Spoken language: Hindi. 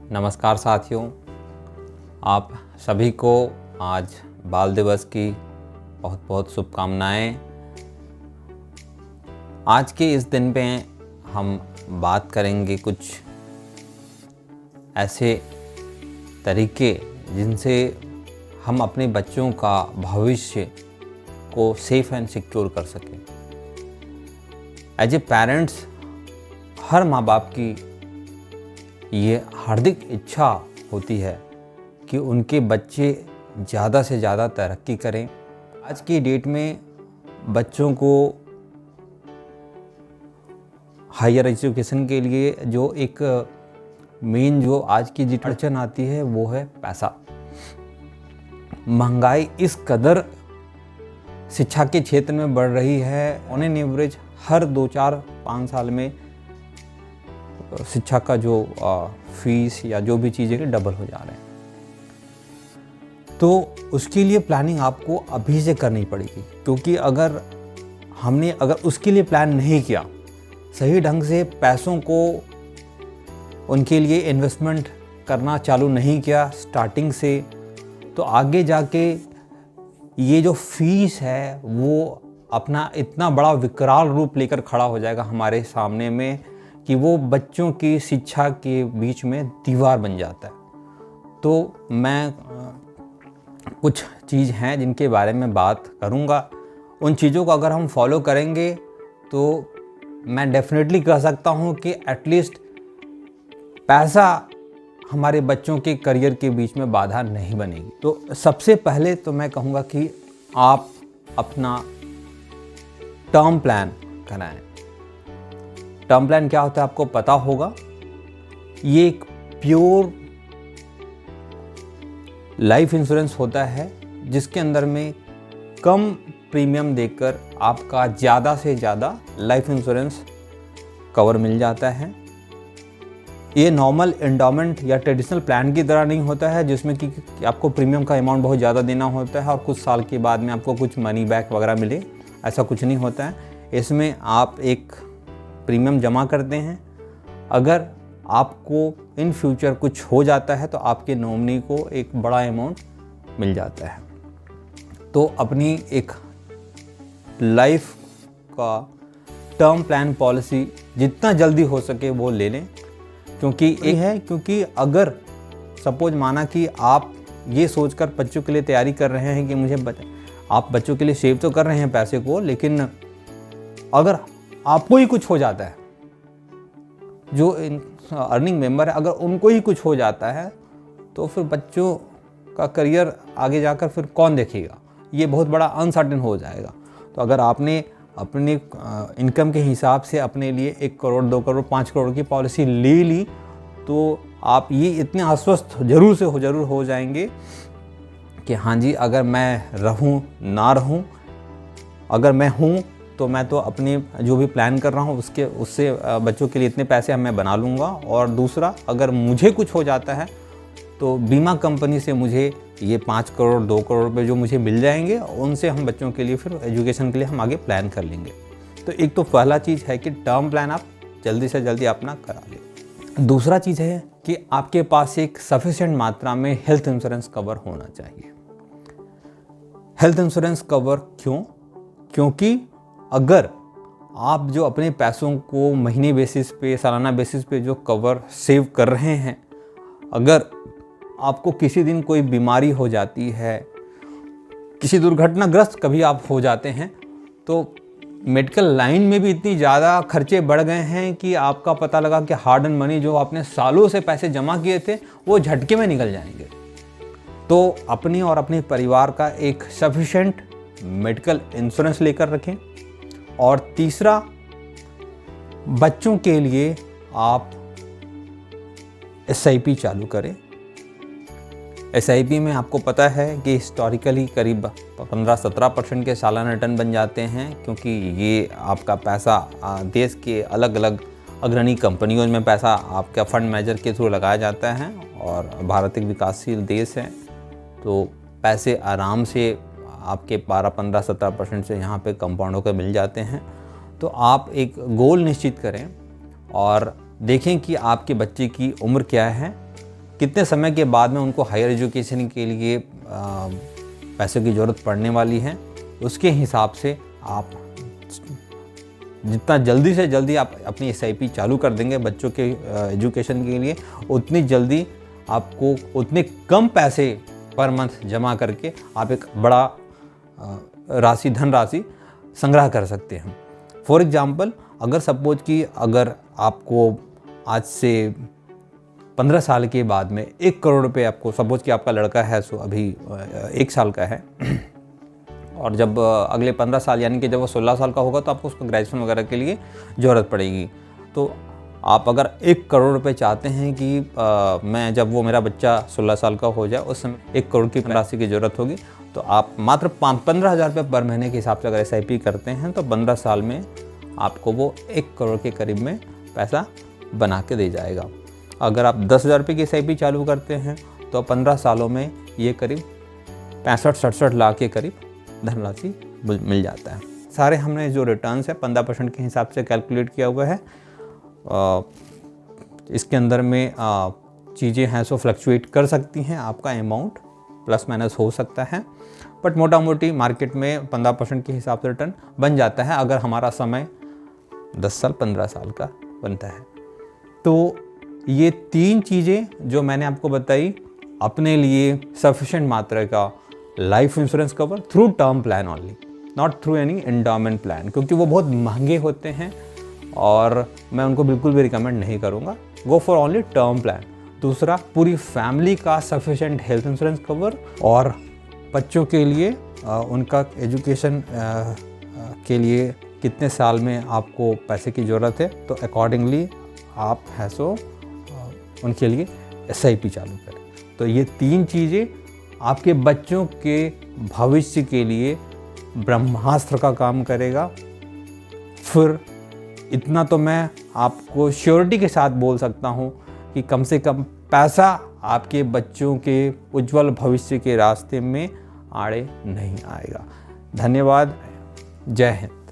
नमस्कार साथियों, आप सभी को आज बाल दिवस की बहुत बहुत शुभकामनाएं। आज के इस दिन पे हम बात करेंगे कुछ ऐसे तरीके जिनसे हम अपने बच्चों का भविष्य को सेफ एंड सिक्योर कर सकें। एज ए पेरेंट्स, हर माँ बाप की ये हार्दिक इच्छा होती है कि उनके बच्चे ज़्यादा से ज़्यादा तरक्की करें। आज की डेट में बच्चों को हायर एजुकेशन के लिए जो एक मेन जो आज की जो अड़चन आती है वो है पैसा। महंगाई इस कदर शिक्षा के क्षेत्र में बढ़ रही है, ऑन एन एवरेज हर 2-4-5 साल में शिक्षा का जो फीस या जो भी चीज़ें डबल हो जा रहे हैं। तो उसके लिए प्लानिंग आपको अभी से करनी पड़ेगी, क्योंकि अगर उसके लिए प्लान नहीं किया, सही ढंग से पैसों को उनके लिए इन्वेस्टमेंट करना चालू नहीं किया स्टार्टिंग से, तो आगे जाके ये जो फीस है वो अपना इतना बड़ा विकराल रूप लेकर खड़ा हो जाएगा हमारे सामने में कि वो बच्चों की शिक्षा के बीच में दीवार बन जाता है। तो मैं कुछ चीज़ हैं जिनके बारे में बात करूँगा। उन चीज़ों को अगर हम फॉलो करेंगे तो मैं डेफिनेटली कह सकता हूँ कि एटलीस्ट पैसा हमारे बच्चों के करियर के बीच में बाधा नहीं बनेगी। तो सबसे पहले तो मैं कहूँगा कि आप अपना टर्म प्लान बनाएं। टर्म प्लान क्या होता है आपको पता होगा। ये एक प्योर लाइफ इंश्योरेंस होता है जिसके अंदर में कम प्रीमियम देकर आपका ज़्यादा से ज़्यादा लाइफ इंश्योरेंस कवर मिल जाता है। ये नॉर्मल एंडोमेंट या ट्रेडिशनल प्लान की तरह नहीं होता है जिसमें कि आपको प्रीमियम का अमाउंट बहुत ज़्यादा देना होता है और कुछ साल के बाद में आपको कुछ मनी बैक वगैरह मिले। ऐसा कुछ नहीं होता है। इसमें आप एक प्रीमियम जमा करते हैं, अगर आपको इन फ्यूचर कुछ हो जाता है तो आपके नॉमिनी को एक बड़ा अमाउंट मिल जाता है। तो अपनी एक लाइफ का टर्म प्लान पॉलिसी जितना जल्दी हो सके वो ले लें, क्योंकि अगर सपोज माना कि आप ये सोचकर बच्चों के लिए तैयारी कर रहे हैं कि आप बच्चों के लिए सेव तो कर रहे हैं पैसे को, लेकिन अगर आपको ही कुछ हो जाता है, जो अर्निंग मेंबर है अगर उनको ही कुछ हो जाता है तो फिर बच्चों का करियर आगे जाकर फिर कौन देखेगा, ये बहुत बड़ा अनसर्टेन हो जाएगा। तो अगर आपने अपने इनकम के हिसाब से अपने लिए 1 करोड़ 2 करोड़ 5 करोड़ की पॉलिसी ले ली तो आप ये इतने आश्वस्त जरूर हो जाएंगे कि हाँ जी, अगर मैं रहूं ना रहूं, अगर मैं हूं तो मैं तो अपने जो भी प्लान कर रहा हूँ उससे बच्चों के लिए इतने पैसे मैं बना लूँगा। और दूसरा, अगर मुझे कुछ हो जाता है तो बीमा कंपनी से मुझे ये 5 करोड़ 2 करोड़ रुपये जो मुझे मिल जाएंगे, उनसे हम बच्चों के लिए फिर एजुकेशन के लिए हम आगे प्लान कर लेंगे। तो एक तो पहला चीज़ है कि टर्म प्लान आप जल्दी से जल्दी अपना करा लें। दूसरा चीज़ है कि आपके पास एक सफिशिएंट मात्रा में हेल्थ इंश्योरेंस कवर होना चाहिए। हेल्थ इंश्योरेंस कवर क्यों? क्योंकि अगर आप जो अपने पैसों को महीने बेसिस पे, सालाना बेसिस पे जो कवर सेव कर रहे हैं, अगर आपको किसी दिन कोई बीमारी हो जाती है, किसी दुर्घटनाग्रस्त कभी आप हो जाते हैं, तो मेडिकल लाइन में भी इतनी ज़्यादा खर्चे बढ़ गए हैं कि आपका पता लगा कि हार्ड एंड मनी जो आपने सालों से पैसे जमा किए थे वो झटके में निकल जाएंगे। तो अपनी और अपने परिवार का एक सफिशिएंट मेडिकल इंश्योरेंस लेकर रखें। और तीसरा, बच्चों के लिए आप SIP चालू करें। SIP में आपको पता है कि हिस्टोरिकली करीब 15-17% के सालाना रिटर्न बन जाते हैं, क्योंकि ये आपका पैसा देश के अलग अलग अग्रणी कंपनियों में पैसा आपका फंड मैनेजर के थ्रू लगाया जाता है। और भारत एक विकासशील देश है, तो पैसे आराम से आपके 12-15-17% से यहाँ पे कंपाउंड होकर मिल जाते हैं। तो आप एक गोल निश्चित करें और देखें कि आपके बच्चे की उम्र क्या है, कितने समय के बाद में उनको हायर एजुकेशन के लिए पैसों की ज़रूरत पड़ने वाली है, उसके हिसाब से आप जितना जल्दी से जल्दी आप अपनी SIP चालू कर देंगे बच्चों के एजुकेशन के लिए, उतनी जल्दी आपको उतने कम पैसे पर मंथ जमा करके आप एक बड़ा धनराशि संग्रह कर सकते हैं। फॉर एग्ज़ाम्पल, अगर सपोज कि अगर आपको आज से 15 साल के बाद में 1 करोड़ रुपए आपको, सपोज कि आपका लड़का है सो अभी 1 साल का है और जब अगले 15 साल यानी कि जब वो 16 साल का होगा तो आपको उसको ग्रेजुएशन वगैरह के लिए ज़रूरत पड़ेगी। तो आप अगर 1 करोड़ रुपए चाहते हैं कि मैं जब वो मेरा बच्चा 16 साल का हो जाए उस समय 1 करोड़ की राशि की ज़रूरत होगी, तो आप मात्र 15,000 रुपये पर महीने के हिसाब से अगर SIP करते हैं तो 15 साल में आपको वो 1 करोड़ के करीब में पैसा बना के दे जाएगा। अगर आप 10,000 रुपये की SIP चालू करते हैं तो 15 सालों में ये करीब 65-67 लाख के करीब धनराशि मिल जाता है। सारे हमने जो रिटर्न्स है 15% के हिसाब से कैलकुलेट किया हुआ है। इसके अंदर में चीज़ें हैं सो फ्लक्चुएट कर सकती हैं, आपका अमाउंट प्लस माइनस हो सकता है, बट मोटा मोटी मार्केट में 15% के हिसाब से रिटर्न बन जाता है अगर हमारा समय 10 साल 15 साल का बनता है। तो ये 3 चीज़ें जो मैंने आपको बताई, अपने लिए सफिशिएंट मात्रा का life insurance cover through term plan only, not through any endowment plan, क्योंकि वो बहुत महंगे होते हैं और मैं उनको बिल्कुल भी रिकमेंड नहीं करूँगा। Go for only term plan. दूसरा, पूरी फैमिली का सफिशिएंट हेल्थ इंश्योरेंस कवर, और बच्चों के लिए उनका एजुकेशन के लिए कितने साल में आपको पैसे की ज़रूरत है, तो अकॉर्डिंगली आप है सो उनके लिए SIP चालू करें। तो ये 3 चीज़ें आपके बच्चों के भविष्य के लिए ब्रह्मास्त्र का काम करेगा। फिर इतना तो मैं आपको श्योरिटी के साथ बोल सकता हूँ कि कम से कम पैसा आपके बच्चों के उज्जवल भविष्य के रास्ते में आड़े नहीं आएगा। धन्यवाद। जय हिंद।